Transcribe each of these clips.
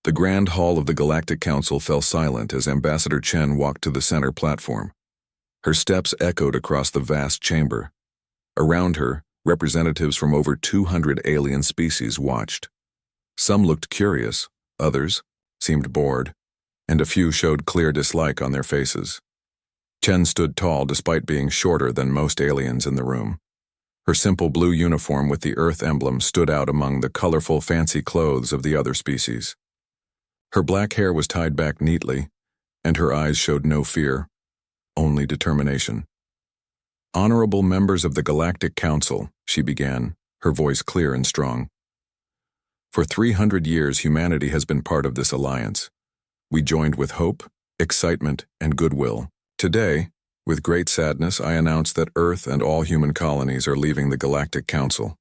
The grand hall of the Galactic Council fell silent as Ambassador Chen walked to the center platform. Her steps echoed across the vast chamber. Around her, representatives from over 200 alien species watched. Some looked curious, others seemed bored, and a few showed clear dislike on their faces. Chen stood tall despite being shorter than most aliens in the room. Her simple blue uniform with the Earth emblem stood out among the colorful fancy clothes of the other species. Her black hair was tied back neatly, and her eyes showed no fear, only determination. "Honorable members of the Galactic Council," she began, her voice clear and strong. "For 300 years humanity has been part of this alliance. We joined with hope, excitement, and goodwill. Today, with great sadness, I announce that Earth and all human colonies are leaving the Galactic Council."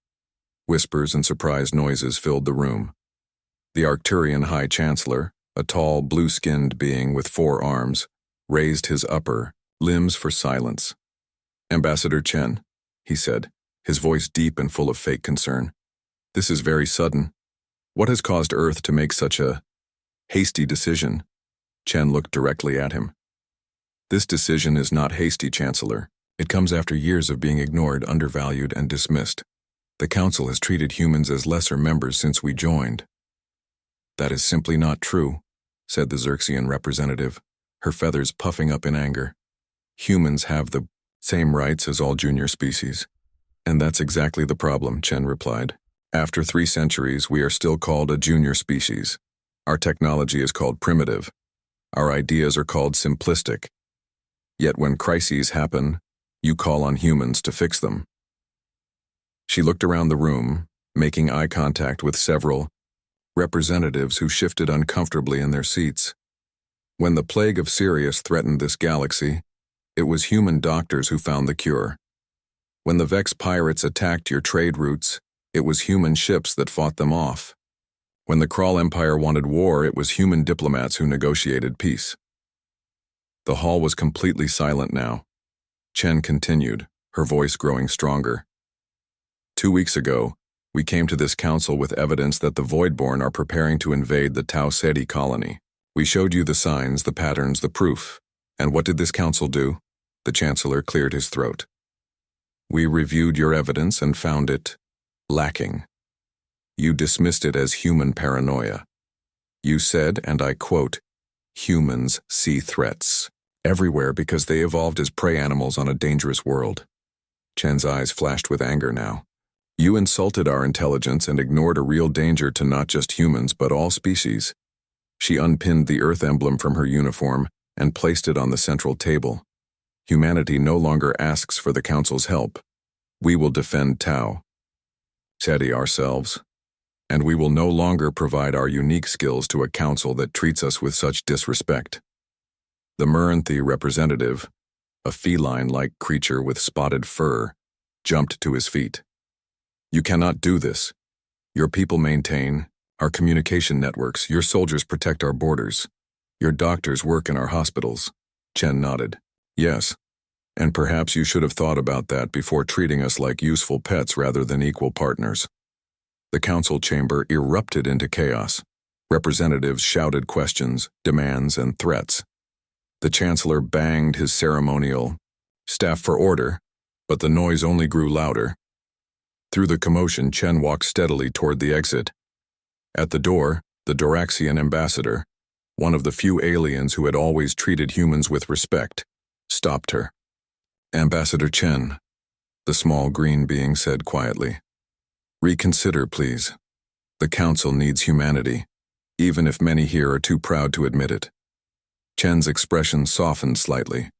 Whispers and surprised noises filled the room. The Arcturian High Chancellor, a tall, blue-skinned being with 4 arms, raised his upper limbs for silence. "Ambassador Chen," he said, his voice deep and full of fake concern. "This is very sudden. What has caused Earth to make such a hasty decision?" Chen looked directly at him. "This decision is not hasty, Chancellor. It comes after years of being ignored, undervalued, and dismissed. The Council has treated humans as lesser members since we joined." "That is simply not true," said the Xerxian representative, her feathers puffing up in anger. "Humans have the same rights as all junior species." "And that's exactly the problem," Chen replied. "After 3 centuries, we are still called a junior species. Our technology is called primitive. Our ideas are called simplistic. Yet when crises happen, you call on humans to fix them." She looked around the room, making eye contact with several representatives who shifted uncomfortably in their seats. "When the plague of Sirius threatened this galaxy, it was human doctors who found the cure. When the Vex pirates attacked your trade routes, it was human ships that fought them off. When the Krull Empire wanted war, it was human diplomats who negotiated peace." The hall was completely silent now. Chen continued, her voice growing stronger. 2 weeks ago, we came to this council with evidence that the Voidborn are preparing to invade the Tau Ceti colony. We showed you the signs, the patterns, the proof. And what did this council do? The Chancellor cleared his throat. "We reviewed your evidence and found it lacking. You dismissed it as human paranoia. You said, and I quote, 'Humans see threats everywhere because they evolved as prey animals on a dangerous world.'" Chen's eyes flashed with anger now. "You insulted our intelligence and ignored a real danger to not just humans but all species." She unpinned the Earth emblem from her uniform and placed it on the central table. "Humanity no longer asks for the Council's help. We will defend Tau Ceti ourselves. And we will no longer provide our unique skills to a council that treats us with such disrespect." The Meranthi representative, a feline-like creature with spotted fur, jumped to his feet. "You cannot do this. Your people maintain our communication networks, your soldiers protect our borders, your doctors work in our hospitals." Chen nodded. "Yes, and perhaps you should have thought about that before treating us like useful pets rather than equal partners." The council chamber erupted into chaos. Representatives shouted questions, demands, and threats. The Chancellor banged his ceremonial staff for order, but the noise only grew louder. Through the commotion, Chen walked steadily toward the exit. At the door, the Doraxian ambassador, one of the few aliens who had always treated humans with respect, stopped her. "Ambassador Chen," the small green being said quietly. "Reconsider, please. The Council needs humanity, even if many here are too proud to admit it." Chen's expression softened slightly.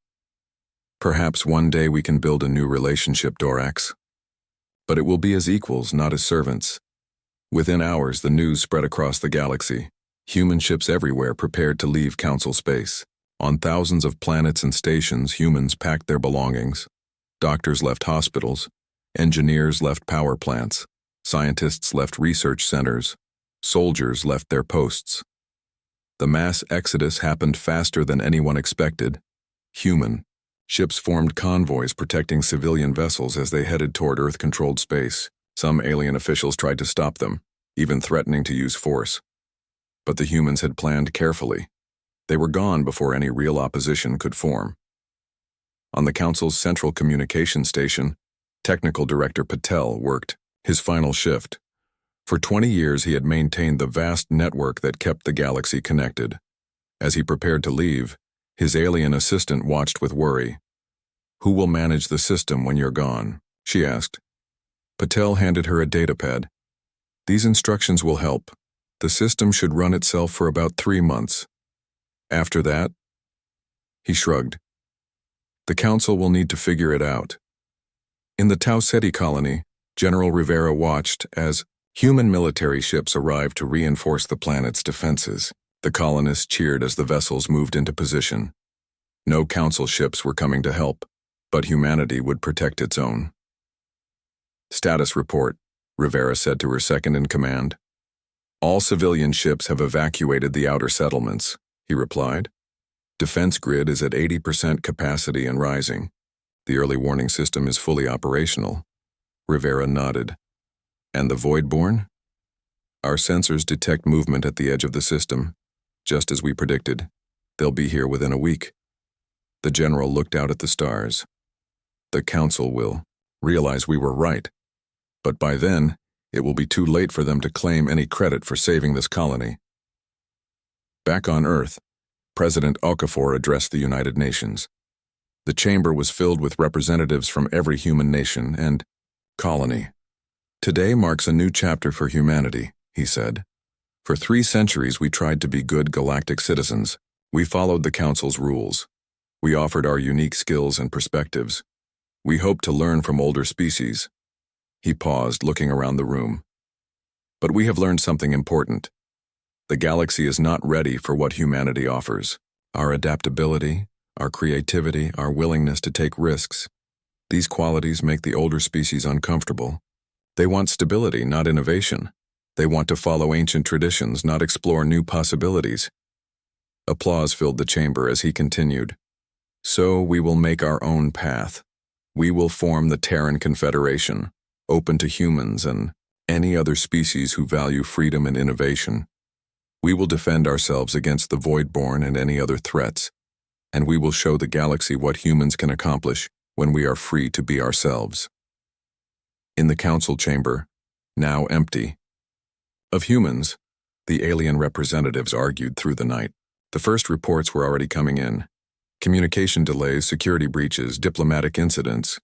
"Perhaps one day we can build a new relationship, Dorax. But it will be as equals, not as servants." Within hours, the news spread across the galaxy. Human ships everywhere prepared to leave Council space. On thousands of planets and stations, humans packed their belongings. Doctors left hospitals. Engineers left power plants. Scientists left research centers. Soldiers left their posts. The mass exodus happened faster than anyone expected. Human ships formed convoys protecting civilian vessels as they headed toward Earth-controlled space. Some alien officials tried to stop them, even threatening to use force. But the humans had planned carefully. They were gone before any real opposition could form. On the Council's central communication station, Technical Director Patel worked his final shift. For 20 years he had maintained the vast network that kept the galaxy connected. As he prepared to leave, his alien assistant watched with worry. "Who will manage the system when you're gone?" she asked. Patel handed her a datapad. "These instructions will help. The system should run itself for about 3 months. After that," he shrugged, "the Council will need to figure it out." In the Tau Ceti colony, General Rivera watched as human military ships arrived to reinforce the planet's defenses. The colonists cheered as the vessels moved into position. No Council ships were coming to help, but humanity would protect its own. "Status report," Rivera said to her second-in-command. "All civilian ships have evacuated the outer settlements," he replied. "Defense grid is at 80% capacity and rising. The early warning system is fully operational." Rivera nodded. "And the Voidborn?" "Our sensors detect movement at the edge of the system, just as we predicted. They'll be here within a week." The general looked out at the stars. "The Council will realize we were right, but by then, it will be too late for them to claim any credit for saving this colony." Back on Earth, President Okafor addressed the United Nations. The chamber was filled with representatives from every human nation and colony. "Today marks a new chapter for humanity," he said. "For 3 centuries we tried to be good galactic citizens. We followed the Council's rules. We offered our unique skills and perspectives. We hoped to learn from older species." He paused, looking around the room. "But we have learned something important. The galaxy is not ready for what humanity offers. Our adaptability, our creativity, our willingness to take risks. These qualities make the older species uncomfortable. They want stability, not innovation. They want to follow ancient traditions, not explore new possibilities." Applause filled the chamber as he continued. "So we will make our own path. We will form the Terran Confederation, open to humans and any other species who value freedom and innovation. We will defend ourselves against the Voidborn and any other threats, and we will show the galaxy what humans can accomplish when we are free to be ourselves." In the Council chamber, now empty, of humans, the alien representatives argued through the night. The first reports were already coming in. Communication delays, security breaches, diplomatic incidents.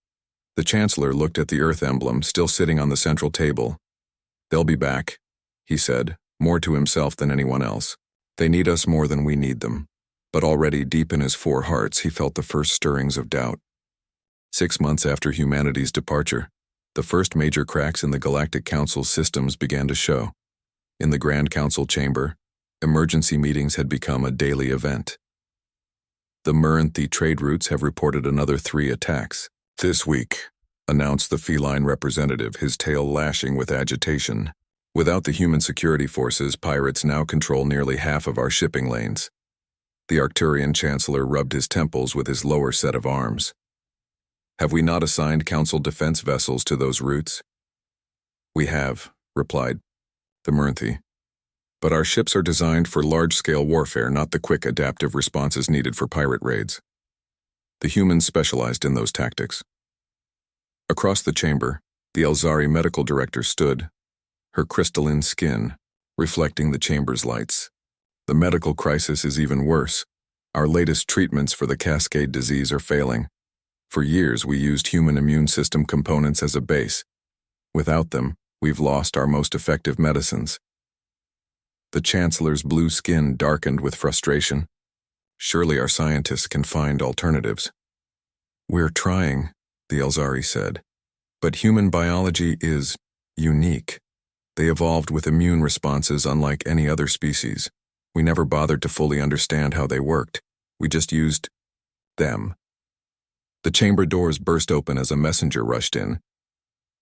The Chancellor looked at the Earth emblem still sitting on the central table. "They'll be back," he said, more to himself than anyone else. "They need us more than we need them." But already deep in his 4 hearts he felt the first stirrings of doubt. 6 months after humanity's departure, the first major cracks in the Galactic Council's systems began to show. In the Grand Council chamber, emergency meetings had become a daily event. "The Merenthi trade routes have reported another 3 attacks this week," announced the feline representative, his tail lashing with agitation. "Without the human security forces, pirates now control nearly half of our shipping lanes." The Arcturian Chancellor rubbed his temples with his lower set of arms. "Have we not assigned Council defense vessels to those routes?" "We have," replied the Merenthi. "But our ships are designed for large-scale warfare, not the quick adaptive responses needed for pirate raids." The humans specialized in those tactics. Across the chamber, the Elzari medical director stood, her crystalline skin reflecting the chamber's lights. "The medical crisis is even worse. Our latest treatments for the Cascade disease are failing. For years we used human immune system components as a base. Without them, we've lost our most effective medicines." The Chancellor's blue skin darkened with frustration. "Surely our scientists can find alternatives." "We're trying," the Elzari said. "But human biology is unique. They evolved with immune responses unlike any other species. We never bothered to fully understand how they worked. We just used them." The chamber doors burst open as a messenger rushed in.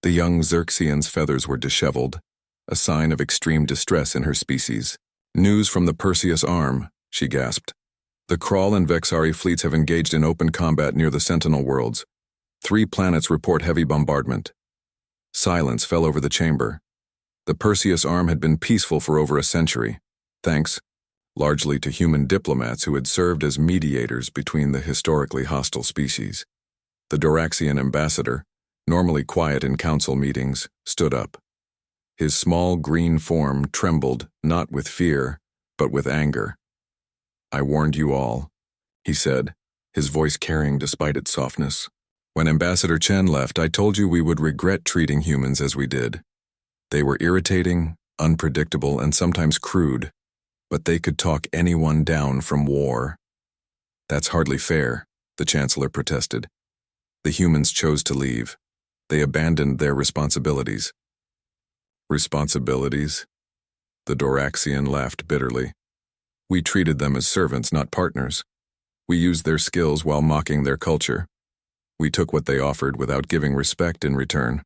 The young Xerxian's feathers were disheveled, a sign of extreme distress in her species. "News from the Perseus Arm," she gasped. "The Kral and Vexari fleets have engaged in open combat near the Sentinel worlds. 3 planets report heavy bombardment." Silence fell over the chamber. The Perseus Arm had been peaceful for over a century. thanks largely to human diplomats who had served as mediators between the historically hostile species. The Doraxian ambassador, normally quiet in council meetings, stood up. His small green form trembled not with fear, but with anger. "I warned you all," he said, his voice carrying despite its softness. "When Ambassador Chen left, I told you we would regret treating humans as we did. They were irritating, unpredictable, and sometimes crude, but they could talk anyone down from war." "That's hardly fair," the Chancellor protested. "The humans chose to leave. They abandoned their responsibilities." "Responsibilities?" The Doraxian laughed bitterly. "We treated them as servants, not partners. We used their skills while mocking their culture. We took what they offered without giving respect in return."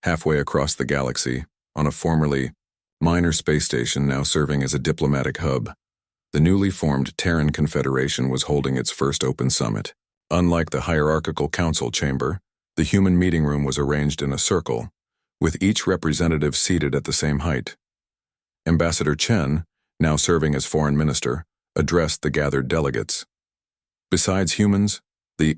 Halfway across the galaxy, on a formerly minor space station now serving as a diplomatic hub, the newly formed Terran Confederation was holding its first open summit. Unlike the hierarchical council chamber, the human meeting room was arranged in a circle, with each representative seated at the same height. Ambassador Chen, now serving as foreign minister, addressed the gathered delegates. Besides humans, the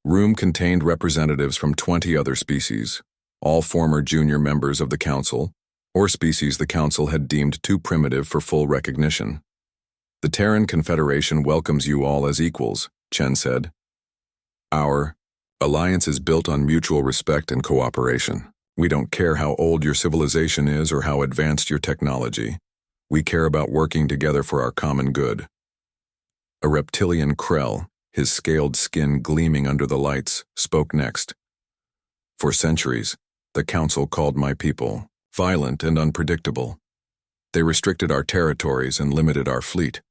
room contained representatives from 20 other species, all former junior members of the council, or species the council had deemed too primitive for full recognition. "The Terran Confederation welcomes you all as equals," Chen said. "Our alliance is built on mutual respect and cooperation. We don't care how old your civilization is or how advanced your technology. We care about working together for our common good." A reptilian Krell, his scaled skin gleaming under the lights, spoke next. "For centuries, the council called my people violent and unpredictable. They restricted our territories and limited our fleet.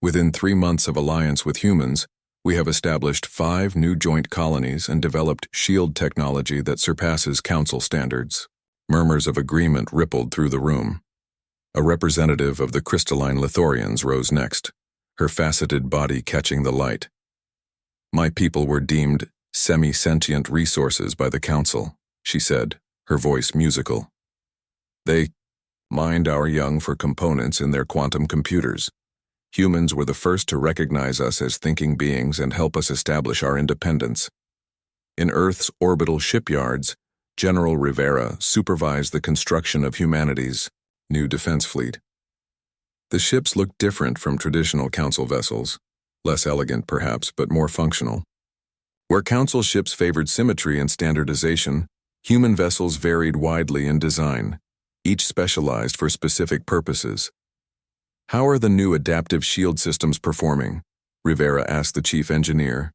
Within 3 months of alliance with humans, we have established 5 new joint colonies and developed shield technology that surpasses council standards." Murmurs of agreement rippled through the room. A representative of the crystalline Lithorians rose next, her faceted body catching the light. "My people were deemed semi-sentient resources by the council," she said, her voice musical. "They mined our young for components in their quantum computers. Humans were the first to recognize us as thinking beings and help us establish our independence. In Earth's orbital shipyards, General Rivera supervised the construction of humanity's new defense fleet. The ships looked different from traditional council vessels, less elegant perhaps, but more functional. Where council ships favored symmetry and standardization, human vessels varied widely in design, each specialized for specific purposes. "How are the new adaptive shield systems performing?" Rivera asked the chief engineer.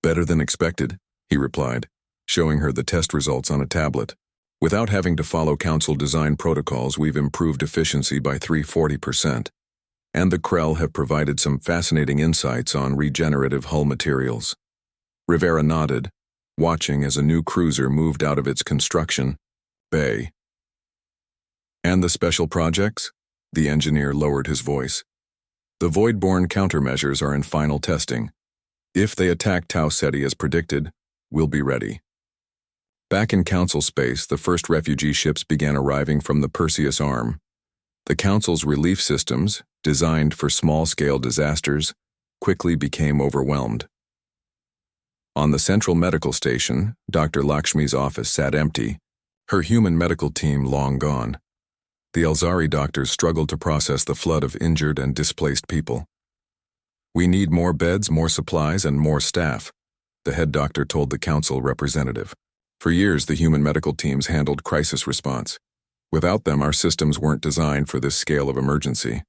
"Better than expected," he replied, showing her the test results on a tablet. "Without having to follow council design protocols, we've improved efficiency by 340%. And the Krell have provided some fascinating insights on regenerative hull materials." Rivera nodded, watching as a new cruiser moved out of its construction bay. "And the special projects?" The engineer lowered his voice. "The void-borne countermeasures are in final testing. If they attack Tau Ceti as predicted, we'll be ready." Back in council space, the first refugee ships began arriving from the Perseus Arm. The council's relief systems, designed for small-scale disasters, quickly became overwhelmed. On the central medical station, Dr. Lakshmi's office sat empty, her human medical team long gone. The Elzari doctors struggled to process the flood of injured and displaced people. "We need more beds, more supplies, and more staff," the head doctor told the council representative. "For years, the human medical teams handled crisis response. Without them, our systems weren't designed for this scale of emergency."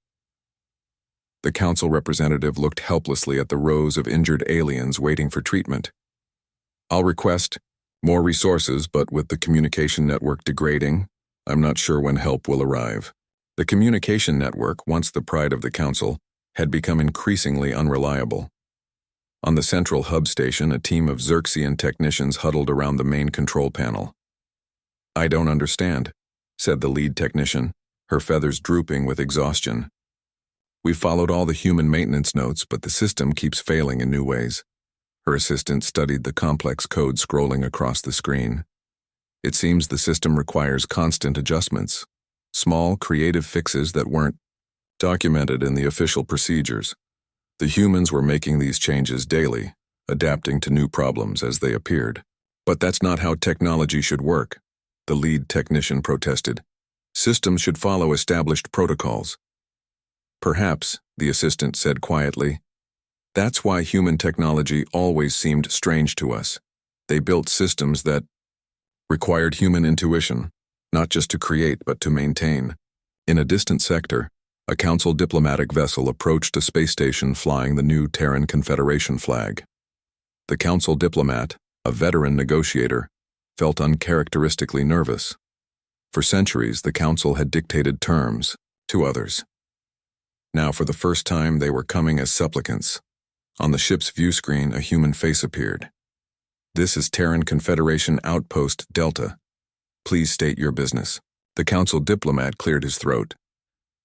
The council representative looked helplessly at the rows of injured aliens waiting for treatment. "I'll request more resources, but with the communication network degrading, I'm not sure when help will arrive." The communication network, once the pride of the council, had become increasingly unreliable. On the central hub station, a team of Xerxian technicians huddled around the main control panel. "I don't understand," said the lead technician, her feathers drooping with exhaustion. "We followed all the human maintenance notes, but the system keeps failing in new ways." Her assistant studied the complex code scrolling across the screen. "It seems the system requires constant adjustments, small, creative fixes that weren't documented in the official procedures. The humans were making these changes daily, adapting to new problems as they appeared. But that's not how technology should work, the lead technician protested. Systems should follow established protocols. Perhaps, the assistant said quietly. That's why human technology always seemed strange to us. They built systems that required human intuition, not just to create but to maintain. In a distant sector, a council diplomatic vessel approached a space station flying the new Terran Confederation flag. The council diplomat, a veteran negotiator, felt uncharacteristically nervous. For centuries, the council had dictated terms to others. Now, for the first time, they were coming as supplicants. On the ship's view screen, a human face appeared. This is Terran Confederation Outpost Delta. Please state your business. The council diplomat cleared his throat.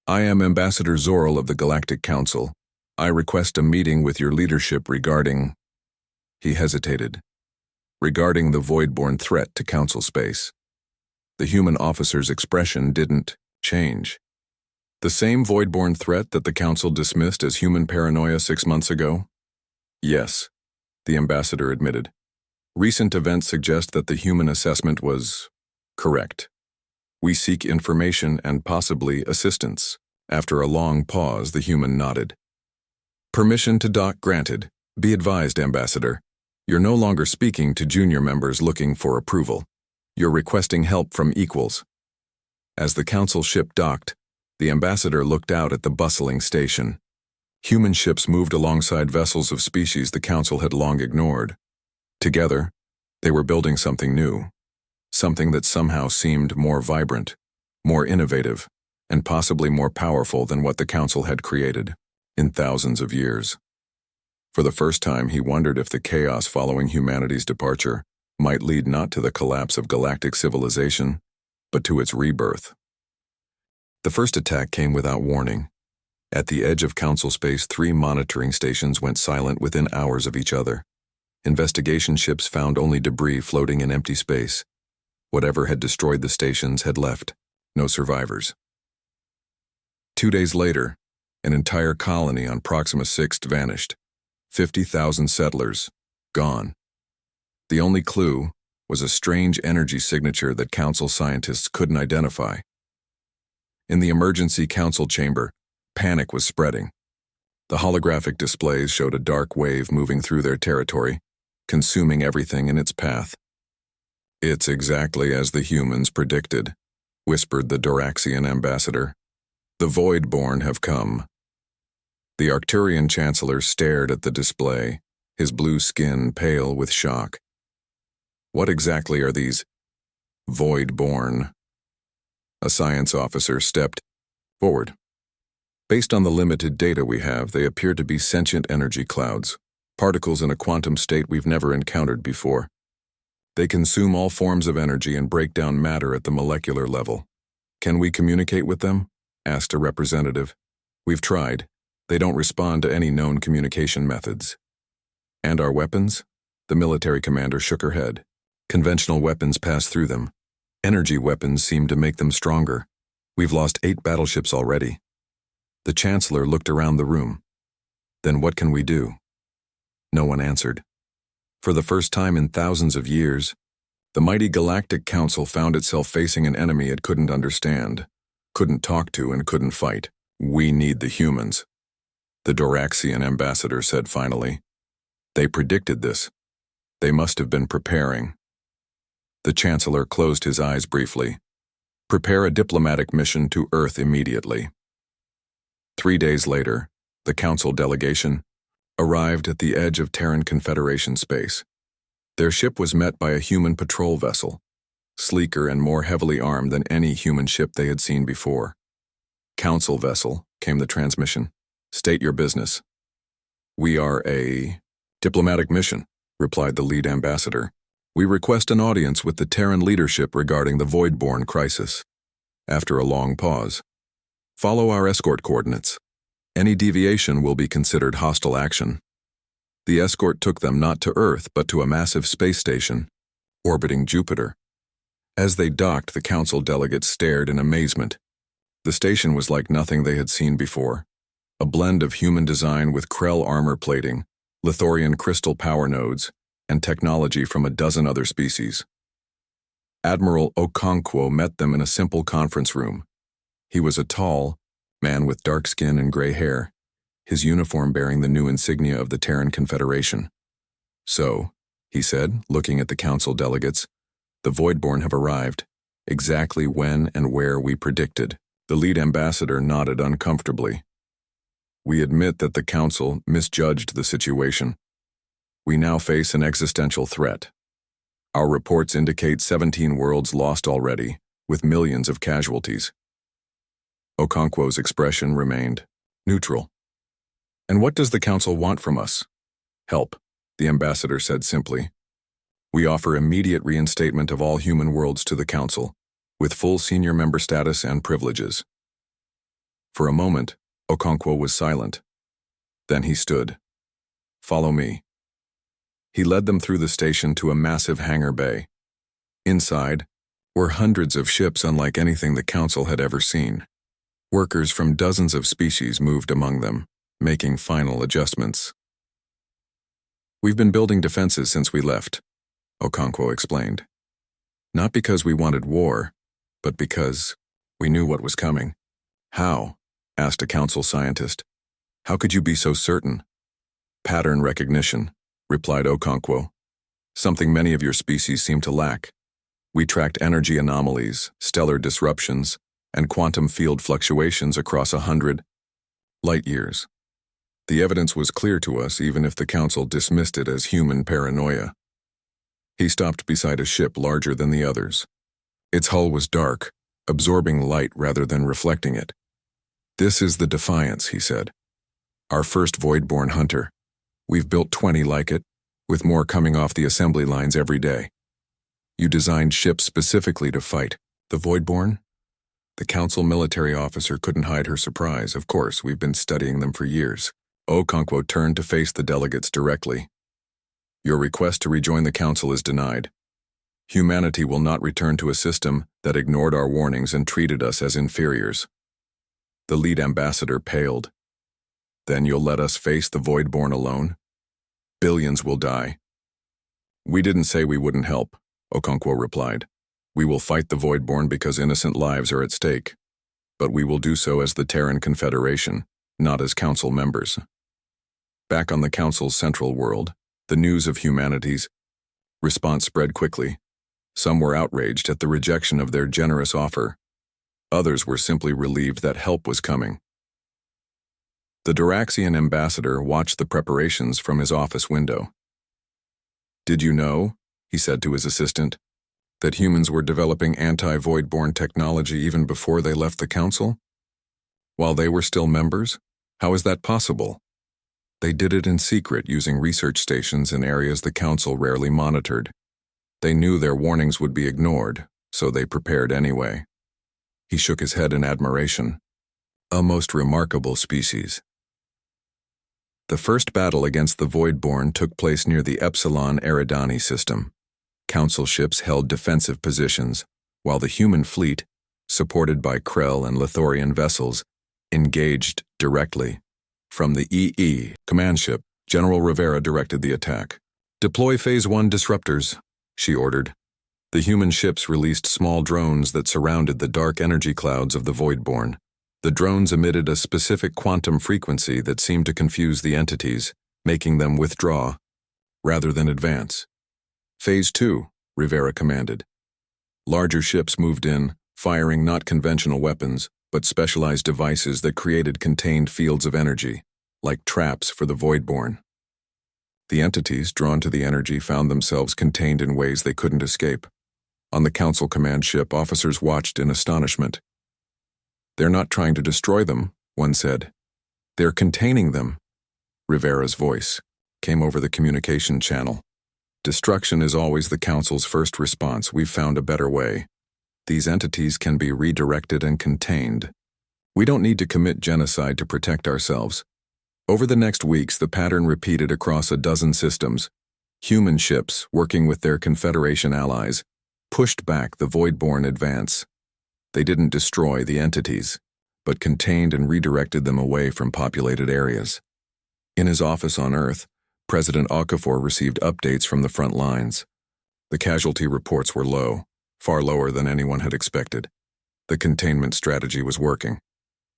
I am Ambassador Zorl of the Galactic Council. I request a meeting with your leadership regarding... He hesitated. Regarding the void-born threat to council space. The human officer's expression didn't change. The same void-born threat that the council dismissed as human paranoia 6 months ago? Yes, the ambassador admitted. Recent events suggest that the human assessment was correct. We seek information and possibly assistance. After a long pause, the human nodded. Permission to dock granted. Be advised, Ambassador. You're no longer speaking to junior members looking for approval. You're requesting help from equals. As the council ship docked, the ambassador looked out at the bustling station. Human ships moved alongside vessels of species the council had long ignored. Together, they were building something new. Something that somehow seemed more vibrant, more innovative, and possibly more powerful than what the council had created in thousands of years. For the first time, he wondered if the chaos following humanity's departure might lead not to the collapse of galactic civilization, but to its rebirth. The first attack came without warning. At the edge of council space, 3 monitoring stations went silent within hours of each other. Investigation ships found only debris floating in empty space. Whatever had destroyed the stations had left, no survivors. 2 days later, an entire colony on Proxima 6 vanished. 50,000 settlers, gone. The only clue was a strange energy signature that council scientists couldn't identify. In the emergency council chamber, panic was spreading. The holographic displays showed a dark wave moving through their territory, consuming everything in its path. It's exactly as the humans predicted, whispered the Doraxian ambassador. The Voidborn have come. The Arcturian chancellor stared at the display, his blue skin pale with shock. What exactly are these Voidborn? A science officer stepped forward. Based on the limited data we have, they appear to be sentient energy clouds, particles in a quantum state we've never encountered before. They consume all forms of energy and break down matter at the molecular level. Can we communicate with them? Asked a representative. We've tried. They don't respond to any known communication methods. And our weapons? The military commander shook her head. Conventional weapons pass through them. Energy weapons seem to make them stronger. We've lost 8 battleships already. The chancellor looked around the room. Then what can we do? No one answered. For the first time in thousands of years, the mighty Galactic Council found itself facing an enemy it couldn't understand, couldn't talk to, and couldn't fight. We need the humans, the Doraxian ambassador said finally. They predicted this. They must have been preparing. The chancellor closed his eyes briefly. Prepare a diplomatic mission to Earth immediately. 3 days later, the council delegation arrived at the edge of Terran Confederation space. Their ship was met by a human patrol vessel, sleeker and more heavily armed than any human ship they had seen before. Council vessel, came the transmission. State your business. We are a diplomatic mission, replied the lead ambassador. We request an audience with the Terran leadership regarding the Voidborn crisis. After a long pause, follow our escort coordinates. Any deviation will be considered hostile action. The escort took them not to Earth, but to a massive space station, orbiting Jupiter. As they docked, the council delegates stared in amazement. The station was like nothing they had seen before. A blend of human design with Krell armor plating, Lithorian crystal power nodes, and technology from a dozen other species. Admiral Okonkwo met them in a simple conference room. He was a tall man with dark skin and gray hair, his uniform bearing the new insignia of the Terran Confederation. "So," he said, looking at the council delegates, "the Voidborn have arrived, exactly when and where we predicted." The lead ambassador nodded uncomfortably. "We admit that the council misjudged the situation. We now face an existential threat. Our reports indicate 17 worlds lost already, with millions of casualties." Okonkwo's expression remained neutral. "And what does the council want from us?" "Help," the ambassador said simply. "We offer immediate reinstatement of all human worlds to the council, with full senior member status and privileges." For a moment, Okonkwo was silent. Then he stood. "Follow me." He led them through the station to a massive hangar bay. Inside were hundreds of ships unlike anything the council had ever seen. Workers from dozens of species moved among them, making final adjustments. "We've been building defenses since we left," Okonkwo explained. "Not because we wanted war, but because we knew what was coming." "How?" asked a council scientist. "How could you be so certain?" "Pattern recognition," replied Okonkwo. "Something many of your species seem to lack. We tracked energy anomalies, stellar disruptions, and quantum field fluctuations across 100 light years. The evidence was clear to us even if the council dismissed it as human paranoia." He stopped beside a ship larger than the others. Its hull was dark, absorbing light rather than reflecting it. "This is the Defiance," he said. "Our first Voidborn hunter. We've built 20 like it, with more coming off the assembly lines every day." "You designed ships specifically to fight the Voidborn?" The council military officer couldn't hide her surprise. "Of course, we've been studying them for years." Okonkwo turned to face the delegates directly. "Your request to rejoin the council is denied. Humanity will not return to a system that ignored our warnings and treated us as inferiors." The lead ambassador paled. "Then you'll let us face the Voidborn alone? Billions will die." "We didn't say we wouldn't help," Okonkwo replied. "We will fight the Voidborn because innocent lives are at stake. But we will do so as the Terran Confederation, not as council members." Back on the council's central world, the news of humanity's response spread quickly. Some were outraged at the rejection of their generous offer. Others were simply relieved that help was coming. The Duraxian ambassador watched the preparations from his office window. "Did you know," he said to his assistant, "that humans were developing anti-Voidborn technology even before they left the council? While they were still members? How is that possible?" "They did it in secret using research stations in areas the council rarely monitored. They knew their warnings would be ignored, so they prepared anyway." He shook his head in admiration. "A most remarkable species." The first battle against the Voidborn took place near the Epsilon Eridani system. Council ships held defensive positions, while the human fleet, supported by Krell and Lithorian vessels, engaged directly. From the EE command ship, General Rivera directed the attack. "Deploy Phase 1 disruptors," she ordered. The human ships released small drones that surrounded the dark energy clouds of the Voidborn. The drones emitted a specific quantum frequency that seemed to confuse the entities, making them withdraw, rather than advance. "Phase 2, Rivera commanded. Larger ships moved in, firing not conventional weapons, but specialized devices that created contained fields of energy, like traps for the Voidborn. The entities drawn to the energy found themselves contained in ways they couldn't escape. On the Council command ship, officers watched in astonishment. "They're not trying to destroy them," one said. "They're containing them." Rivera's voice came over the communication channel. "Destruction is always the Council's first response. We've found a better way. These entities can be redirected and contained. We don't need to commit genocide to protect ourselves." Over the next weeks, the pattern repeated across a dozen systems. Human ships, working with their Confederation allies, pushed back the Voidborn advance. They didn't destroy the entities. but contained and redirected them away from populated areas. In his office on Earth, President Okafor received updates from the front lines. The casualty reports were low, far lower than anyone had expected. The containment strategy was working.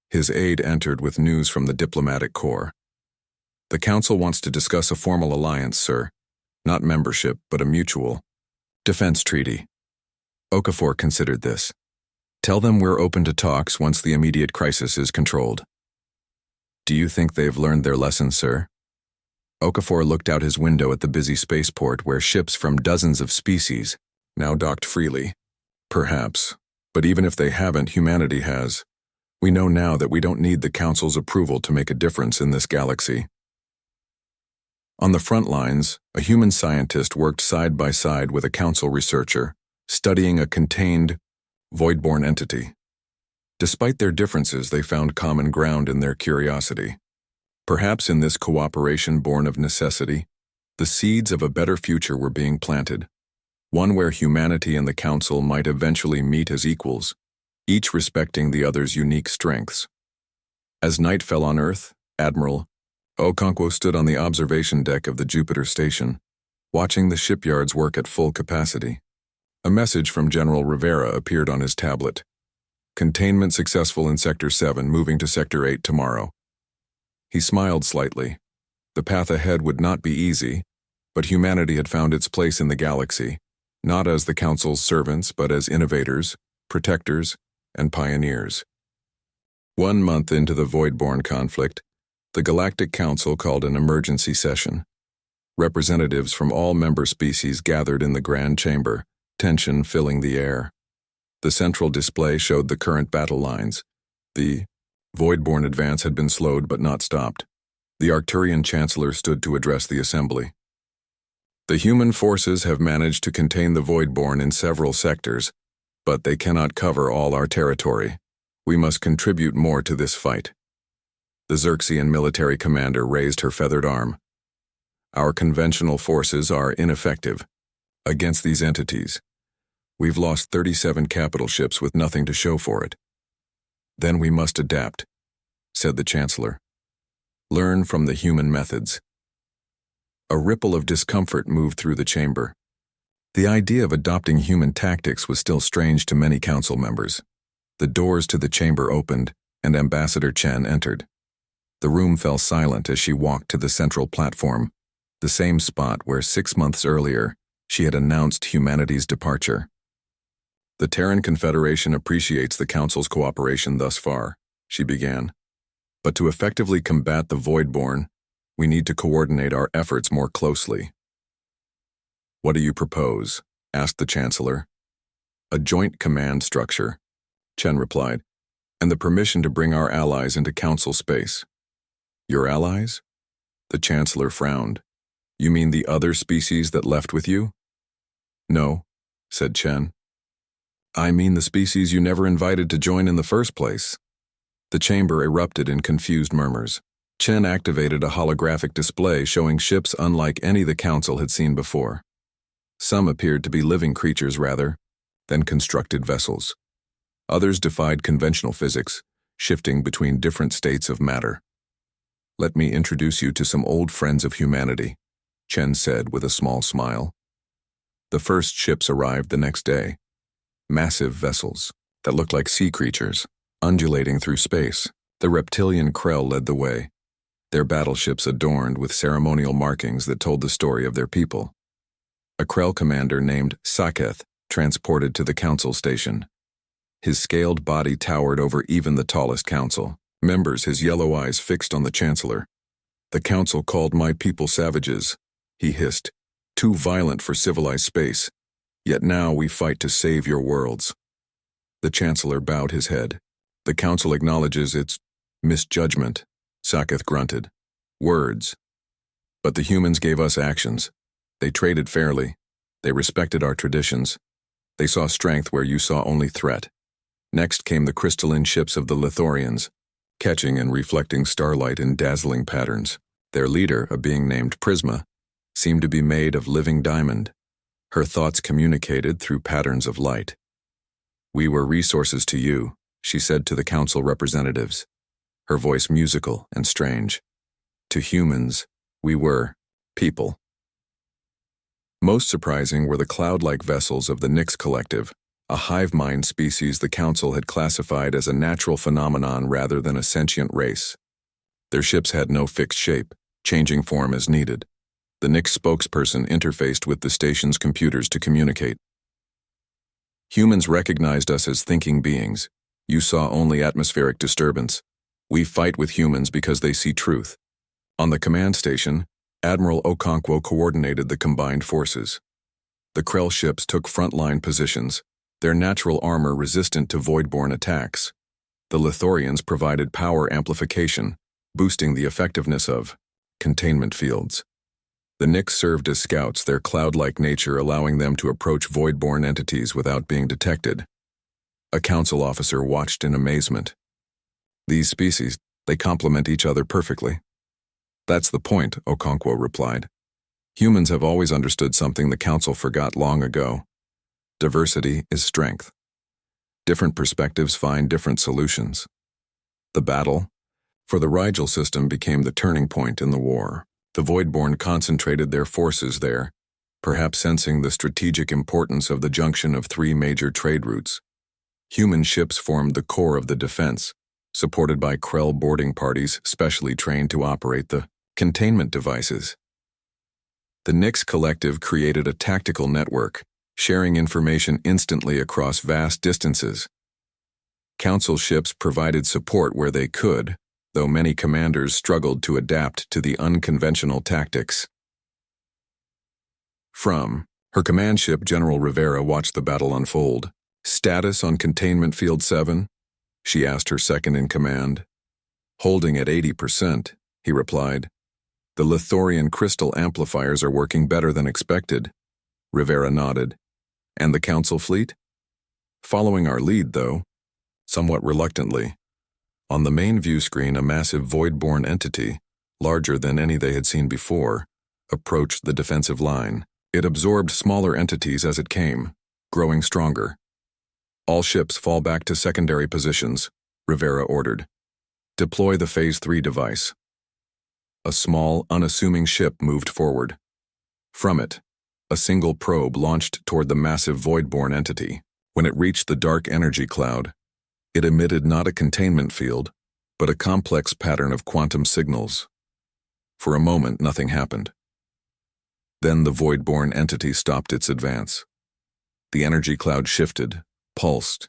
His aide entered with news from the diplomatic corps. "The Council wants to discuss a formal alliance, sir. Not membership, but a mutual defense treaty." Okafor considered this. "Tell them we're open to talks once the immediate crisis is controlled." "Do you think they've learned their lesson, sir?" Okafor looked out his window at the busy spaceport where ships from dozens of species now docked freely. "Perhaps, but even if they haven't, humanity has. We know now that we don't need the Council's approval to make a difference in this galaxy." On the front lines, a human scientist worked side by side with a Council researcher, studying a contained, void-born entity. Despite their differences, they found common ground in their curiosity. Perhaps in this cooperation born of necessity, the seeds of a better future were being planted, one where humanity and the Council might eventually meet as equals, each respecting the other's unique strengths. As night fell on Earth, Admiral Okonkwo stood on the observation deck of the Jupiter station, watching the shipyards work at full capacity. A message from General Rivera appeared on his tablet. "Containment successful in Sector 7, moving to Sector 8 tomorrow." He smiled slightly. The path ahead would not be easy, but humanity had found its place in the galaxy, not as the Council's servants, but as innovators, protectors, and pioneers. 1 month into the Voidborn conflict, the Galactic Council called an emergency session. Representatives from all member species gathered in the Grand Chamber, tension filling the air. The central display showed the current battle lines. The Voidborn advance had been slowed but not stopped. The Arcturian Chancellor stood to address the assembly. "The human forces have managed to contain the Voidborn in several sectors, but they cannot cover all our territory. We must contribute more to this fight." The Xerxian military commander raised her feathered arm. "Our conventional forces are ineffective against these entities. We've lost 37 capital ships with nothing to show for it." "Then we must adapt," said the Chancellor. "Learn from the human methods." A ripple of discomfort moved through the chamber. The idea of adopting human tactics was still strange to many council members. The doors to the chamber opened, and Ambassador Chen entered. The room fell silent as she walked to the central platform, the same spot where 6 months earlier she had announced humanity's departure. "The Terran Confederation appreciates the Council's cooperation thus far," she began. "But to effectively combat the Voidborn, we need to coordinate our efforts more closely." "What do you propose?" asked the Chancellor. "A joint command structure," Chen replied, "and the permission to bring our allies into Council space." "Your allies?" The Chancellor frowned. "You mean the other species that left with you?" "No," said Chen. "I mean the species you never invited to join in the first place." The chamber erupted in confused murmurs. Chen activated a holographic display showing ships unlike any the Council had seen before. Some appeared to be living creatures rather than constructed vessels. Others defied conventional physics, shifting between different states of matter. "Let me introduce you to some old friends of humanity," Chen said with a small smile. The first ships arrived the next day. Massive vessels that looked like sea creatures, undulating through space. The reptilian Krell led the way, their battleships adorned with ceremonial markings that told the story of their people. A Krell commander named Saketh transported to the Council station. His scaled body towered over even the tallest Council members, his yellow eyes fixed on the Chancellor. "The Council called my people savages," he hissed, "too violent for civilized space. Yet now we fight to save your worlds." The Chancellor bowed his head. "The Council acknowledges its misjudgment," Saketh grunted. "Words. But the humans gave us actions. They traded fairly. They respected our traditions. They saw strength where you saw only threat." Next came the crystalline ships of the Lithorians, catching and reflecting starlight in dazzling patterns. Their leader, a being named Prisma, seemed to be made of living diamond. Her thoughts communicated through patterns of light. "We were resources to you," she said to the council representatives, her voice musical and strange. To humans, we were people. Most surprising were the cloud-like vessels of the Nyx Collective, a hive mind species the council had classified as a natural phenomenon rather than a sentient race. Their ships had no fixed shape, changing form as needed. The Nyx spokesperson interfaced with the station's computers to communicate. Humans recognized us as thinking beings. You saw only atmospheric disturbance. We fight with humans because they see truth. On the command station, Admiral Okonkwo coordinated the combined forces. The Krell ships took frontline positions, their natural armor resistant to voidborne attacks. The Lithorians provided power amplification, boosting the effectiveness of containment fields. The Nyx served as scouts, their cloud-like nature allowing them to approach voidborne entities without being detected. A council officer watched in amazement. These species, they complement each other perfectly. That's the point, Okonkwo replied. Humans have always understood something the council forgot long ago. Diversity is strength. Different perspectives find different solutions. The battle for the Rigel system became the turning point in the war. The Voidborn concentrated their forces there, perhaps sensing the strategic importance of the junction of three major trade routes. Human ships formed the core of the defense, supported by Krell boarding parties specially trained to operate the containment devices. The Nyx Collective created a tactical network, sharing information instantly across vast distances. Council ships provided support where they could, though many commanders struggled to adapt to the unconventional tactics. From her command ship, General Rivera watched the battle unfold. Status on Containment Field 7? She asked her second-in-command. Holding at 80%, he replied. The Lithorian crystal amplifiers are working better than expected. Rivera nodded. And the Council fleet? Following our lead, though, somewhat reluctantly. On the main view screen, a massive void-born entity, larger than any they had seen before, approached the defensive line. It absorbed smaller entities as it came, growing stronger. All ships fall back to secondary positions, Rivera ordered. Deploy the Phase 3 device. A small, unassuming ship moved forward. From it, a single probe launched toward the massive void-born entity. When it reached the dark energy cloud, it emitted not a containment field, but a complex pattern of quantum signals. For a moment, nothing happened. Then the void-born entity stopped its advance. The energy cloud shifted, pulsed,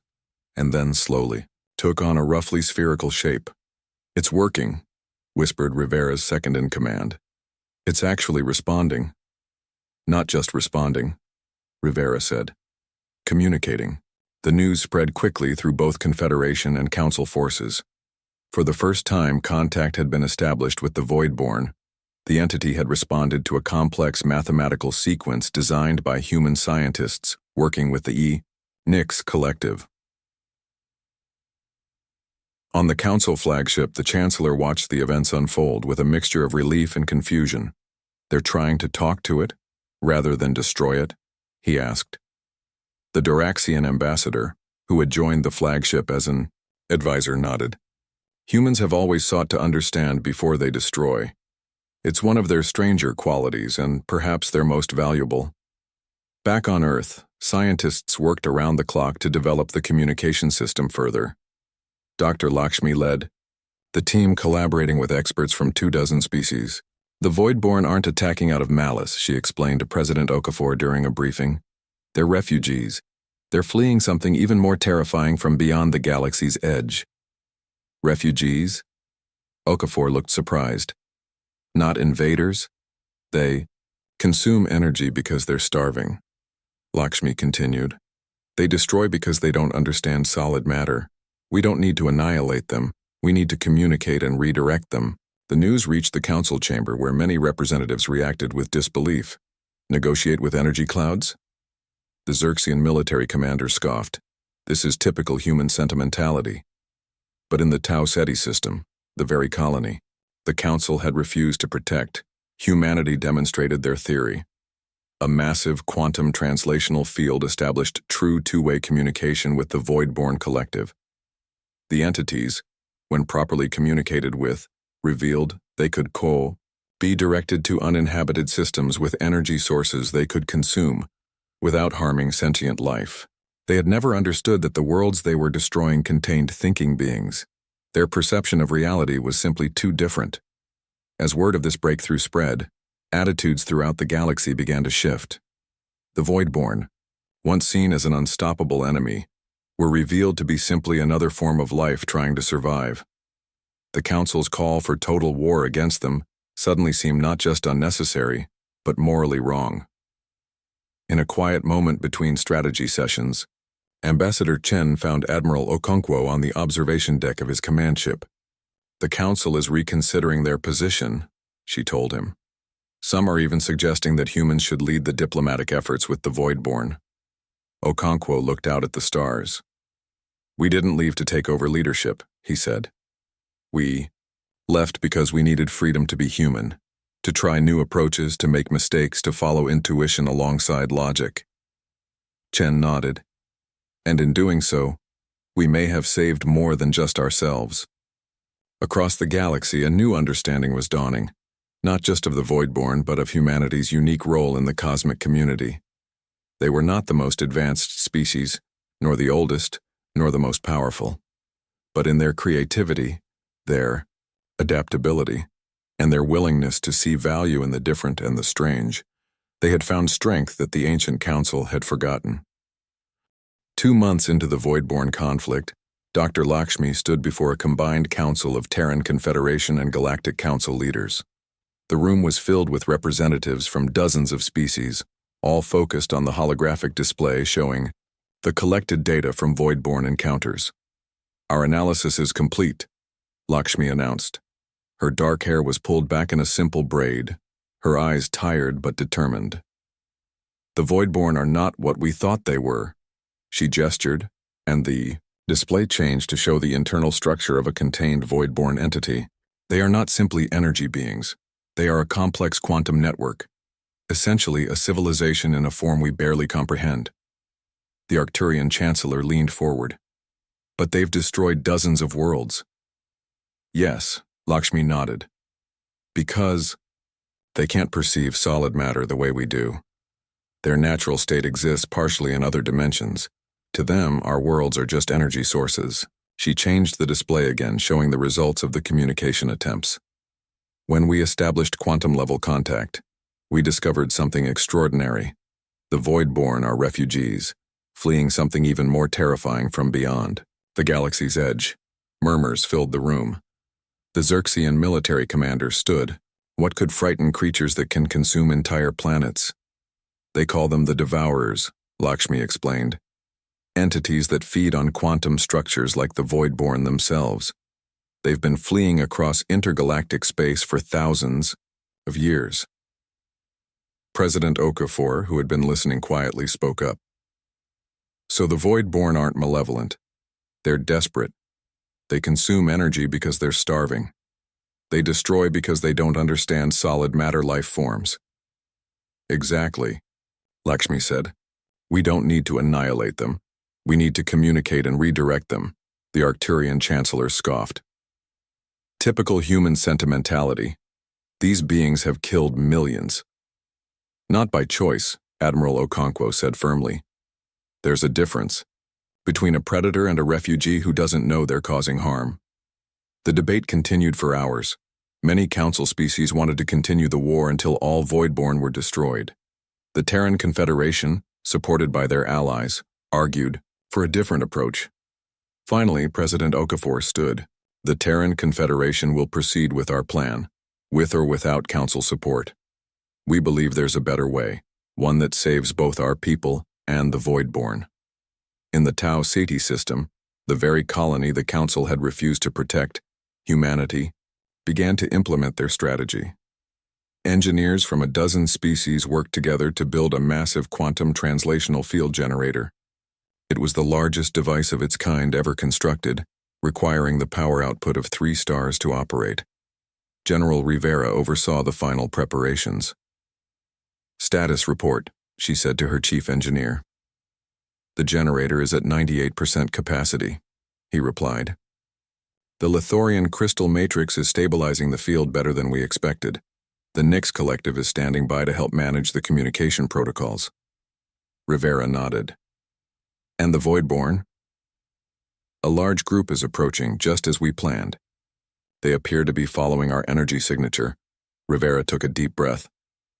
and then slowly took on a roughly spherical shape. It's working, whispered Rivera's second-in-command. It's actually responding. Not just responding, Rivera said. Communicating. The news spread quickly through both Confederation and Council forces. For the first time, contact had been established with the Voidborn. The entity had responded to a complex mathematical sequence designed by human scientists working with the Nyx Collective. On the Council flagship, the Chancellor watched the events unfold with a mixture of relief and confusion. They're trying to talk to it, rather than destroy it, he asked. The Duraxian ambassador, who had joined the flagship as an advisor, nodded. Humans have always sought to understand before they destroy. It's one of their stranger qualities and perhaps their most valuable. Back on Earth, scientists worked around the clock to develop the communication system further. Dr. Lakshmi led the team, collaborating with experts from 24 species. The Voidborn aren't attacking out of malice, she explained to President Okafor during a briefing. They're refugees. They're fleeing something even more terrifying from beyond the galaxy's edge. Refugees? Okafor looked surprised. Not invaders? They consume energy because they're starving. Lakshmi continued. They destroy because they don't understand solid matter. We don't need to annihilate them. We need to communicate and redirect them. The news reached the council chamber, where many representatives reacted with disbelief. Negotiate with energy clouds? The Xerxian military commander scoffed. This is typical human sentimentality. But in the Tau Ceti system, the very colony, the council had refused to protect. Humanity demonstrated their theory. A massive quantum translational field established true two-way communication with the Voidborn Collective. The entities, when properly communicated with, revealed they could be directed to uninhabited systems with energy sources they could consume, without harming sentient life. They had never understood that the worlds they were destroying contained thinking beings. Their perception of reality was simply too different. As word of this breakthrough spread, attitudes throughout the galaxy began to shift. The Voidborn, once seen as an unstoppable enemy, were revealed to be simply another form of life trying to survive. The Council's call for total war against them suddenly seemed not just unnecessary, but morally wrong. In a quiet moment between strategy sessions, Ambassador Chen found Admiral Okonkwo on the observation deck of his command ship. "The Council is reconsidering their position," she told him. "Some are even suggesting that humans should lead the diplomatic efforts with the Voidborn." Okonkwo looked out at the stars. "We didn't leave to take over leadership," he said. "We left because we needed freedom to be human, to try new approaches, to make mistakes, to follow intuition alongside logic." Chen nodded. "And in doing so, we may have saved more than just ourselves." Across the galaxy, a new understanding was dawning, not just of the Voidborn, but of humanity's unique role in the cosmic community. They were not the most advanced species, nor the oldest, nor the most powerful. But in their creativity, their adaptability, and their willingness to see value in the different and the strange, they had found strength that the ancient council had forgotten. 2 months into the Voidborn conflict, Dr. Lakshmi stood before a combined council of Terran Confederation and Galactic Council leaders. The room was filled with representatives from dozens of species, all focused on the holographic display showing the collected data from Voidborn encounters. "Our analysis is complete," Lakshmi announced. Her dark hair was pulled back in a simple braid, her eyes tired but determined. "The Voidborn are not what we thought they were." She gestured, and the display changed to show the internal structure of a contained Voidborn entity. "They are not simply energy beings. They are a complex quantum network, essentially a civilization in a form we barely comprehend." The Arcturian Chancellor leaned forward. "But they've destroyed dozens of worlds." "Yes," Lakshmi nodded. "Because they can't perceive solid matter the way we do. Their natural state exists partially in other dimensions. To them, our worlds are just energy sources." She changed the display again, showing the results of the communication attempts. "When we established quantum-level contact, we discovered something extraordinary. The Voidborn are refugees, fleeing something even more terrifying from beyond, the galaxy's edge." Murmurs filled the room. The Xerxian military commander stood. "What could frighten creatures that can consume entire planets?" "They call them the Devourers," Lakshmi explained. "Entities that feed on quantum structures like the Voidborn themselves. They've been fleeing across intergalactic space for thousands of years." President Okafor, who had been listening quietly, spoke up. "So the Voidborn aren't malevolent. They're desperate. They consume energy because they're starving. They destroy because they don't understand solid matter life forms." "Exactly," Lakshmi said. "We don't need to annihilate them. We need to communicate and redirect them," the Arcturian Chancellor scoffed. "Typical human sentimentality. These beings have killed millions." "Not by choice," Admiral Okonkwo said firmly. "There's a difference between a predator and a refugee who doesn't know they're causing harm." The debate continued for hours. Many council species wanted to continue the war until all Voidborn were destroyed. The Terran Confederation, supported by their allies, argued for a different approach. Finally, President Okafor stood. "The Terran Confederation will proceed with our plan, with or without council support. We believe there's a better way, one that saves both our people and the Voidborn." In the Tau Ceti system, the very colony the council had refused to protect, humanity, began to implement their strategy. Engineers from a dozen species worked together to build a massive quantum translational field generator. It was the largest device of its kind ever constructed, requiring the power output of 3 stars to operate. General Rivera oversaw the final preparations. "Status report," she said to her chief engineer. "The generator is at 98% capacity," he replied. The Lithorian crystal matrix is stabilizing the field better than we expected. The Nix Collective is standing by to help manage the communication protocols. Rivera nodded. And the Voidborn? A large group is approaching, just as we planned. They appear to be following our energy signature. Rivera took a deep breath.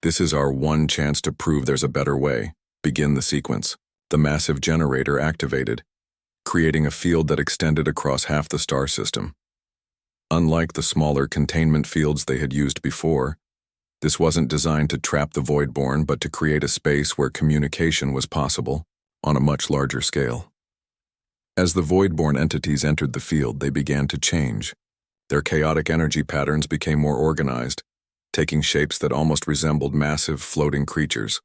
This is our one chance to prove there's a better way. Begin the sequence. The massive generator activated, creating a field that extended across half the star system. Unlike the smaller containment fields they had used before, this wasn't designed to trap the Voidborn, but to create a space where communication was possible, on a much larger scale. As the Voidborn entities entered the field, they began to change. Their chaotic energy patterns became more organized, taking shapes that almost resembled massive, floating creatures.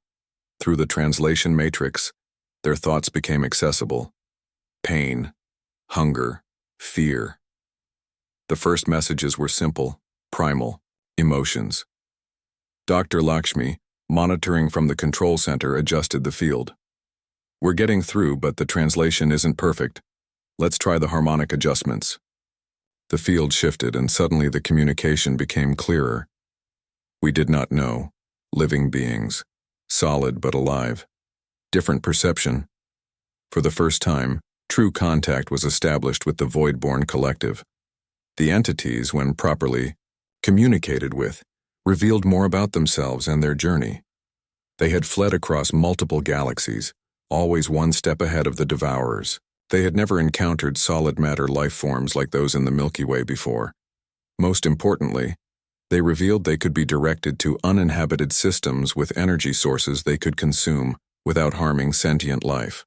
Through the translation matrix, their thoughts became accessible. Pain, hunger, fear. The first messages were simple, primal, emotions. Dr. Lakshmi, monitoring from the control center, adjusted the field. We're getting through, but the translation isn't perfect. Let's try the harmonic adjustments. The field shifted, and suddenly the communication became clearer. We did not know. Living beings. Solid but alive. Different perception. For the first time, true contact was established with the Voidborn Collective. The entities, when properly communicated with, revealed more about themselves and their journey. They had fled across multiple galaxies, always one step ahead of the Devourers. They had never encountered solid matter life forms like those in the Milky Way before. Most importantly, they revealed they could be directed to uninhabited systems with energy sources they could consume without harming sentient life.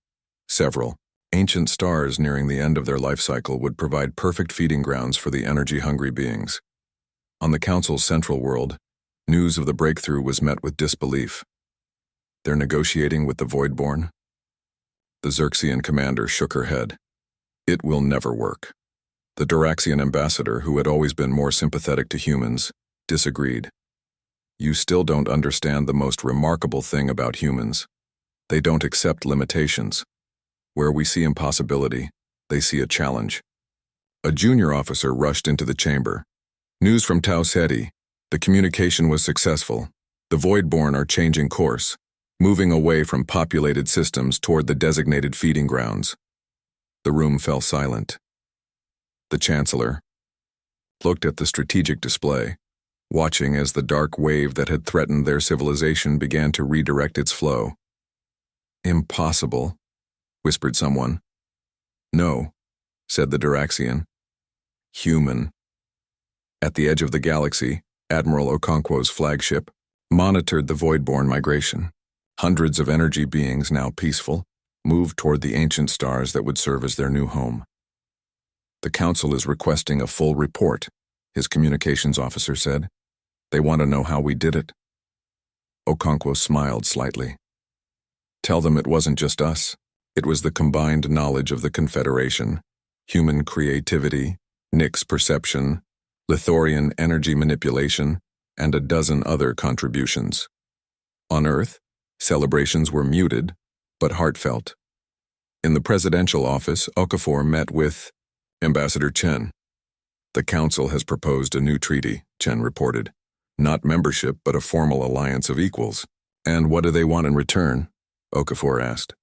Several ancient stars nearing the end of their life cycle would provide perfect feeding grounds for the energy-hungry beings. On the Council's central world, news of the breakthrough was met with disbelief. They're negotiating with the Voidborn? The Xerxian commander shook her head. It will never work. The Duraxian ambassador, who had always been more sympathetic to humans, disagreed. You still don't understand the most remarkable thing about humans. They don't accept limitations. Where we see impossibility, they see a challenge. A junior officer rushed into the chamber. News from Tau Ceti. The communication was successful. The Voidborn are changing course, moving away from populated systems toward the designated feeding grounds. The room fell silent. The Chancellor looked at the strategic display, watching as the dark wave that had threatened their civilization began to redirect its flow. Impossible, whispered someone. No, said the Duraxian. Human. At the edge of the galaxy, Admiral Okonkwo's flagship monitored the Voidborn migration. Hundreds of energy beings, now peaceful, moved toward the ancient stars that would serve as their new home. The Council is requesting a full report, his communications officer said. They want to know how we did it. Okonkwo smiled slightly. Tell them it wasn't just us. It was the combined knowledge of the Confederation, human creativity, Nix perception, Lithorian energy manipulation, and a dozen other contributions. On Earth, celebrations were muted, but heartfelt. In the presidential office, Okafor met with Ambassador Chen. The Council has proposed a new treaty, Chen reported. Not membership, but a formal alliance of equals. And what do they want in return? Okafor asked.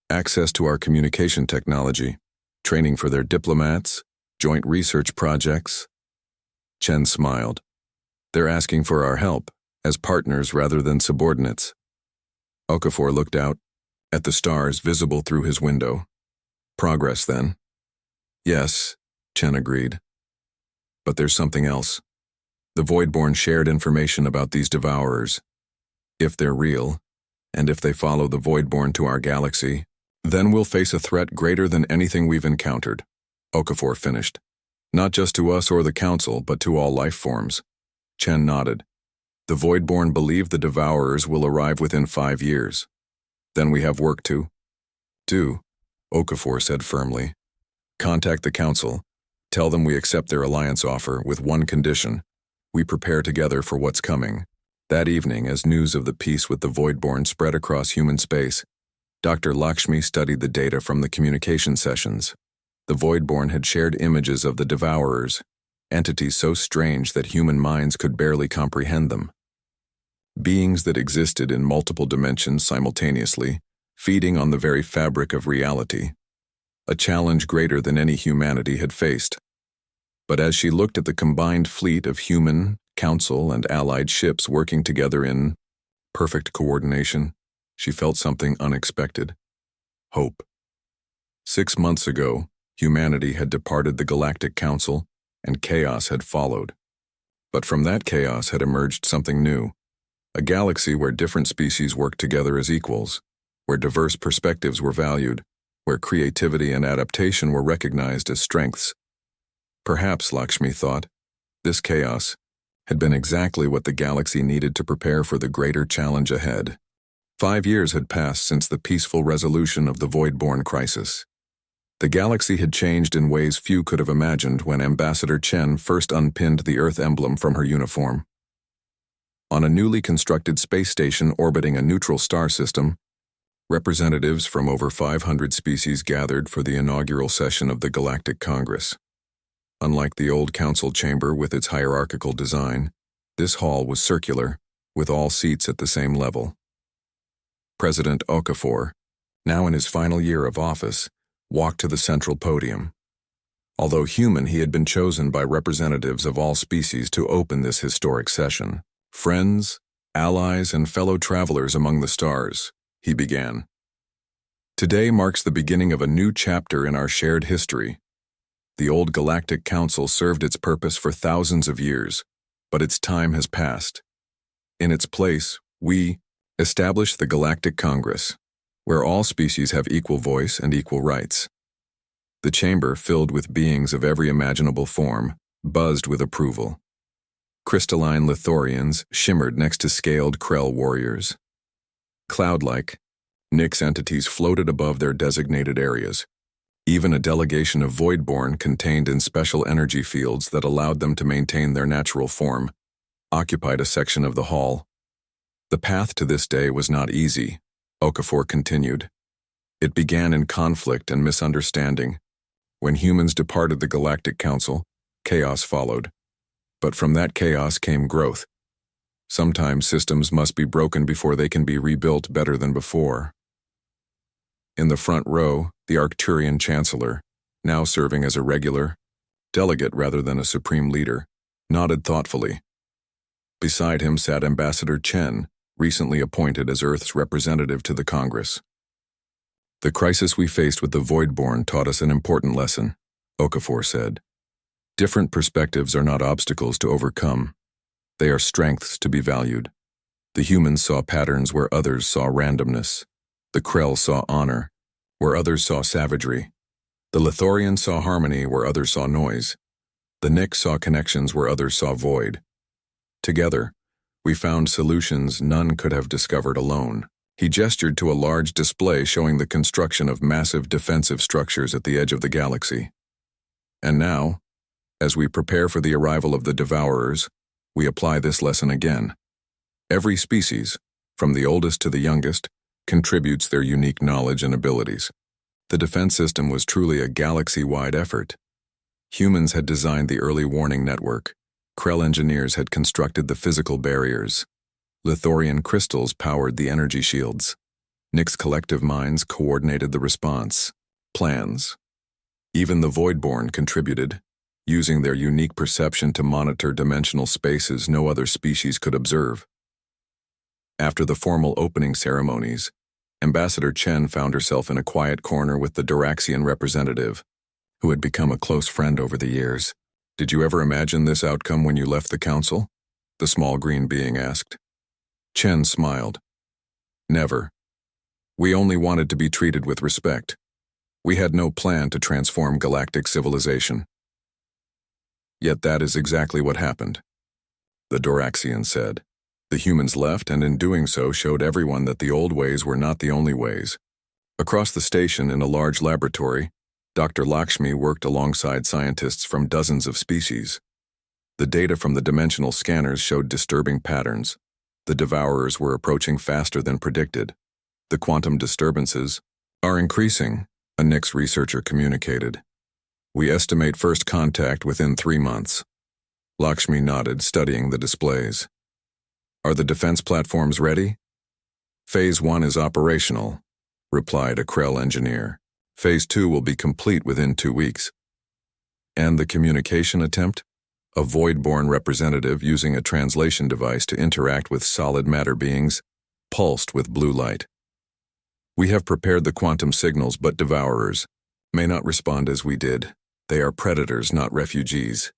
Access to our communication technology, training for their diplomats, joint research projects. Chen smiled. They're asking for our help, as partners rather than subordinates. Okafor looked out, at the stars visible through his window. Progress, then. Yes, Chen agreed. But there's something else. The Voidborn shared information about these Devourers. If they're real, and if they follow the Voidborn to our galaxy, then we'll face a threat greater than anything we've encountered, Okafor finished. Not just to us or the Council, but to all life forms. Chen nodded. The Voidborn believe the Devourers will arrive within 5 years. Then we have work to do, Okafor said firmly. Contact the Council. Tell them we accept their alliance offer with one condition. We prepare together for what's coming. That evening, as news of the peace with the Voidborn spread across human space, Dr. Lakshmi studied the data from the communication sessions. The Voidborn had shared images of the Devourers, entities so strange that human minds could barely comprehend them. Beings that existed in multiple dimensions simultaneously, feeding on the very fabric of reality. A challenge greater than any humanity had faced. But as she looked at the combined fleet of human, council, and allied ships working together in perfect coordination, she felt something unexpected. Hope. 6 months ago, humanity had departed the Galactic Council, and chaos had followed. But from that chaos had emerged something new. A galaxy where different species worked together as equals, where diverse perspectives were valued, where creativity and adaptation were recognized as strengths. Perhaps, Lakshmi thought, this chaos had been exactly what the galaxy needed to prepare for the greater challenge ahead. 5 years had passed since the peaceful resolution of the Voidborn crisis. The galaxy had changed in ways few could have imagined when Ambassador Chen first unpinned the Earth emblem from her uniform. On a newly constructed space station orbiting a neutral star system, representatives from over 500 species gathered for the inaugural session of the Galactic Congress. Unlike the old council chamber with its hierarchical design, this hall was circular, with all seats at the same level. President Okafor, now in his final year of office, walked to the central podium. Although human, he had been chosen by representatives of all species to open this historic session. Friends, allies, and fellow travelers among the stars, he began. Today marks the beginning of a new chapter in our shared history. The old Galactic Council served its purpose for thousands of years, but its time has passed. In its place, we established the Galactic Congress, where all species have equal voice and equal rights. The chamber, filled with beings of every imaginable form, buzzed with approval. Crystalline Lithorians shimmered next to scaled Krell warriors. Cloud-like, Nyx entities floated above their designated areas. Even a delegation of Voidborn contained in special energy fields that allowed them to maintain their natural form, occupied a section of the hall. The path to this day was not easy, Okafor continued. It began in conflict and misunderstanding. When humans departed the Galactic Council, chaos followed. But from that chaos came growth. Sometimes systems must be broken before they can be rebuilt better than before. In the front row, the Arcturian Chancellor, now serving as a regular delegate rather than a supreme leader, nodded thoughtfully. Beside him sat Ambassador Chen, recently appointed as Earth's representative to the Congress. The crisis we faced with the Voidborn taught us an important lesson, Okafor said. Different perspectives are not obstacles to overcome. They are strengths to be valued. The humans saw patterns where others saw randomness. The Krell saw honor, where others saw savagery. The Lithorian saw harmony where others saw noise. The Nyx saw connections where others saw void. Together, we found solutions none could have discovered alone. He gestured to a large display showing the construction of massive defensive structures at the edge of the galaxy. And now, as we prepare for the arrival of the Devourers, we apply this lesson again. Every species, from the oldest to the youngest, contributes their unique knowledge and abilities. The defense system was truly a galaxy-wide effort. Humans had designed the early warning network. Krell engineers had constructed the physical barriers. Lithorian crystals powered the energy shields. Nyx collective minds coordinated the response. Plans. Even the Voidborn contributed, using their unique perception to monitor dimensional spaces no other species could observe. After the formal opening ceremonies, Ambassador Chen found herself in a quiet corner with the Duraxian representative, who had become a close friend over the years. "Did you ever imagine this outcome when you left the council?" the small green being asked. Chen smiled. "Never. We only wanted to be treated with respect. We had no plan to transform galactic civilization." "Yet that is exactly what happened," the Duraxian said. "The humans left, and in doing so showed everyone that the old ways were not the only ways." Across the station in a large laboratory, Dr. Lakshmi worked alongside scientists from dozens of species. The data from the dimensional scanners showed disturbing patterns. The Devourers were approaching faster than predicted. "The quantum disturbances are increasing," a Nyx researcher communicated. We estimate first contact within 3 months. Lakshmi nodded, studying the displays. Are the defense platforms ready? Phase 1 is operational, replied a Krell engineer. Phase 2 will be complete within 2 weeks. And the communication attempt? A void-born representative using a translation device to interact with solid matter beings, pulsed with blue light. We have prepared the quantum signals, but devourers may not respond as we did. They are predators, not refugees.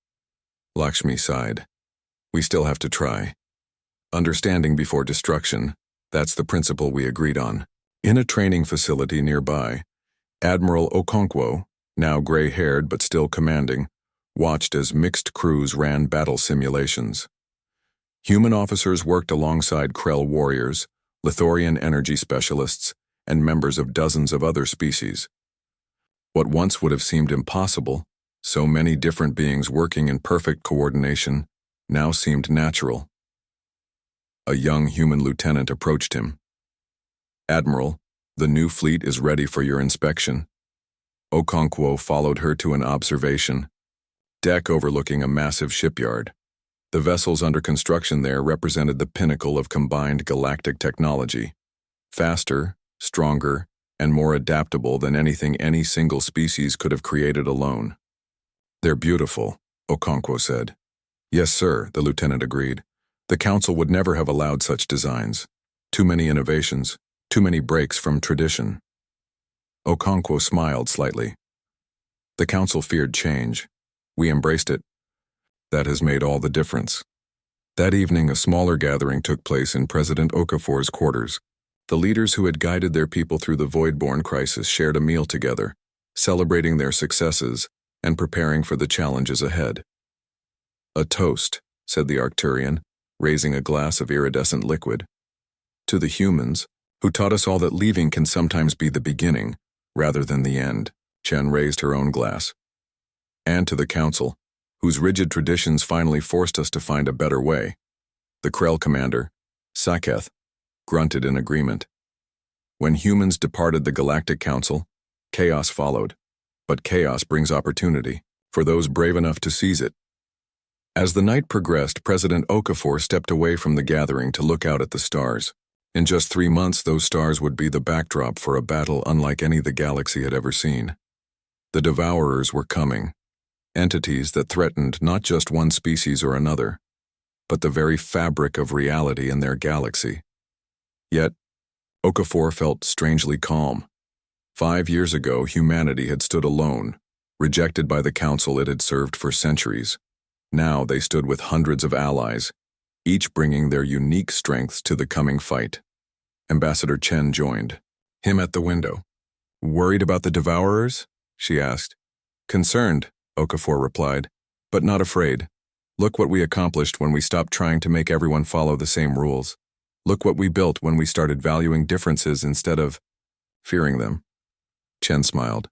Lakshmi sighed. We still have to try. Understanding before destruction, that's the principle we agreed on. In a training facility nearby, Admiral Okonkwo, now gray-haired but still commanding, watched as mixed crews ran battle simulations. Human officers worked alongside Krell warriors, Lithorian energy specialists, and members of dozens of other species. What once would have seemed impossible, so many different beings working in perfect coordination, now seemed natural. A young human lieutenant approached him. Admiral, the new fleet is ready for your inspection. Okonkwo followed her to an observation deck overlooking a massive shipyard. The vessels under construction there represented the pinnacle of combined galactic technology. Faster, stronger, and more adaptable than anything any single species could have created alone. They're beautiful, Okonkwo said. Yes, sir, the lieutenant agreed. The council would never have allowed such designs. Too many innovations, too many breaks from tradition. Okonkwo smiled slightly. The council feared change. We embraced it. That has made all the difference. That evening, a smaller gathering took place in President Okafor's quarters. The leaders who had guided their people through the Voidborn crisis shared a meal together, celebrating their successes and preparing for the challenges ahead. A toast, said the Arcturian, raising a glass of iridescent liquid. To the humans, who taught us all that leaving can sometimes be the beginning, rather than the end, Chen raised her own glass. And to the council, whose rigid traditions finally forced us to find a better way. The Krell commander, Saketh, grunted in agreement. When humans departed the Galactic Council, chaos followed. But chaos brings opportunity, for those brave enough to seize it. As the night progressed, President Okafor stepped away from the gathering to look out at the stars. In just 3 months, those stars would be the backdrop for a battle unlike any the galaxy had ever seen. The Devourers were coming. Entities that threatened not just one species or another, but the very fabric of reality in their galaxy. Yet, Okafor felt strangely calm. 5 years ago, humanity had stood alone, rejected by the council it had served for centuries. Now they stood with hundreds of allies, each bringing their unique strengths to the coming fight. Ambassador Chen joined, him at the window. Worried about the Devourers? She asked. Concerned, Okafor replied, but not afraid. Look what we accomplished when we stopped trying to make everyone follow the same rules. Look what we built when we started valuing differences instead of fearing them. Chen smiled.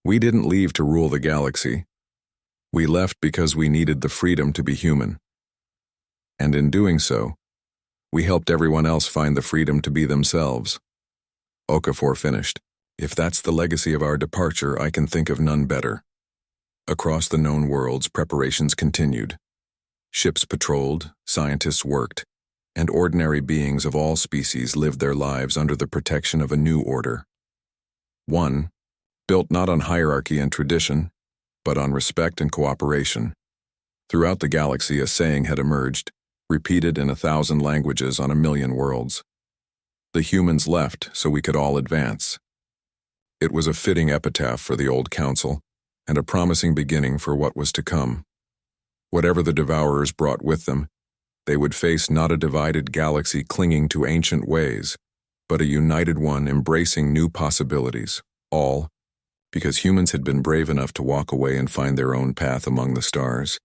We didn't leave to rule the galaxy. We left because we needed the freedom to be human. And in doing so, we helped everyone else find the freedom to be themselves. Okafor finished. If that's the legacy of our departure, I can think of none better. Across the known worlds, preparations continued. Ships patrolled, scientists worked, and ordinary beings of all species lived their lives under the protection of a new order. One, built not on hierarchy and tradition, but on respect and cooperation. Throughout the galaxy, a saying had emerged, repeated in 1,000 languages on 1,000,000 worlds. The humans left so we could all advance. It was a fitting epitaph for the old council, and a promising beginning for what was to come. Whatever the Devourers brought with them, they would face not a divided galaxy clinging to ancient ways, but a united one embracing new possibilities, all because humans had been brave enough to walk away and find their own path among the stars.